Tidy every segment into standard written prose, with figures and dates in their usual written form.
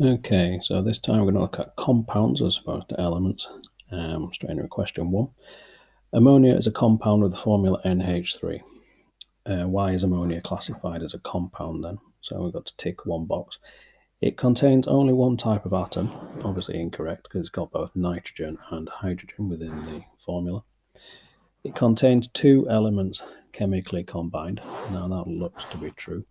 Okay, so this time we're going to look at compounds as opposed to elements. Straight into question 1. Ammonia is a compound with the formula NH3. Why is ammonia classified as a compound then? So we've got to tick one box. It contains only one type of atom, obviously incorrect because it's got both nitrogen and hydrogen within the formula. It contains two elements chemically combined. Now that looks to be true.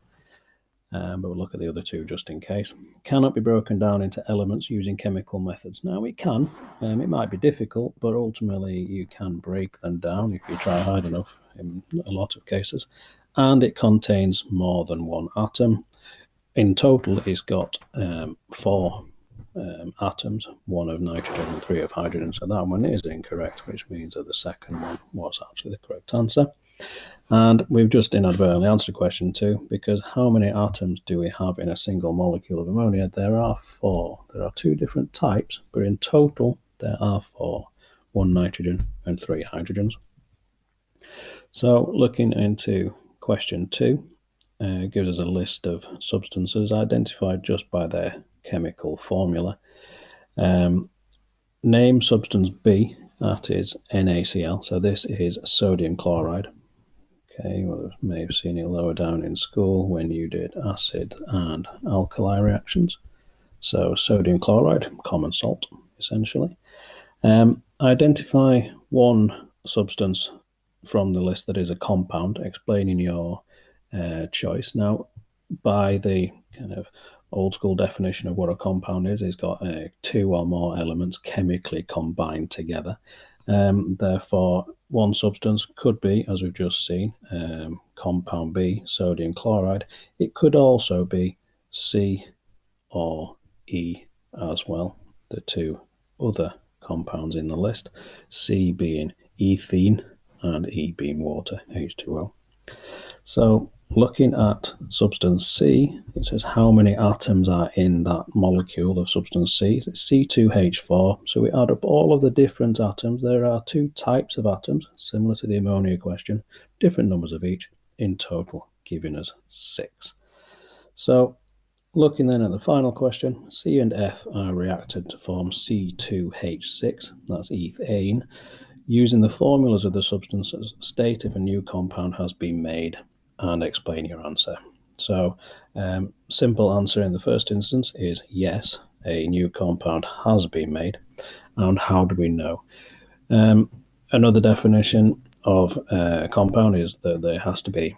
But we'll look at the other two just in case. Cannot be broken down into elements using chemical methods. Now it can. It might be difficult, but ultimately you can break them down if you try hard enough in a lot of cases. And it contains more than one atom. In total, it's got four atoms, one of nitrogen and three of hydrogen. So that one is incorrect, which means that the second one was actually the correct answer. And we've just inadvertently answered question 2, because how many atoms do we have in a single molecule of ammonia? There are 4. There are 2 different types, but in total there are 4. 1 nitrogen and 3 hydrogens. So looking into question 2, gives us a list of substances identified just by their chemical formula. Name substance B, that is NaCl. So this is sodium chloride. Okay, well, you may have seen it lower down in school when you did acid and alkali reactions. So sodium chloride, common salt, essentially. Identify one substance from the list that is a compound, explaining your choice. Now, by the kind of old school definition of what a compound is, it's got 2 or more elements chemically combined together. Therefore, one substance could be, as we've just seen, compound B, sodium chloride. It could also be C or E as well, the 2 other compounds in the list, C being ethene and E being water, H2O. So looking at substance C, it says how many atoms are in that molecule of substance C. It's C2H4. So we add up all of the different atoms. There are 2 types of atoms, similar to the ammonia question, different numbers of each, in total giving us 6. So looking then at the final question, C and F are reacted to form C2H6, that's ethane. Using the formulas of the substances, state if a new compound has been made and explain your answer. So simple answer in the first instance is yes, a new compound has been made. And how do we know? Another definition of a compound is that there has to be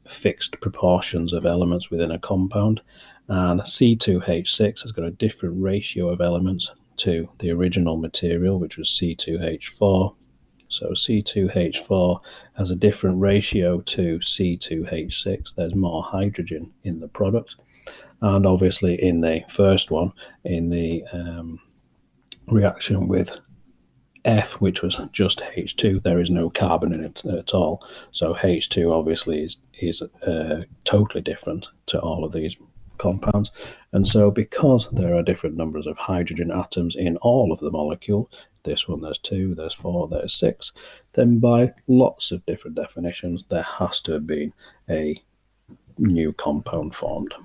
fixed proportions of elements within a compound, and C2H6 has got a different ratio of elements to the original material, which was C2H4. So C2H4 has a different ratio to C2H6. There's more hydrogen in the product. And obviously in the first one, in the reaction with F, which was just H2, there is no carbon in it at all. So H2 obviously is totally different to all of these compounds. And so because there are different numbers of hydrogen atoms in all of the molecule, this one there's 2, there's 4, there's 6, then by lots of different definitions there has to have been a new compound formed.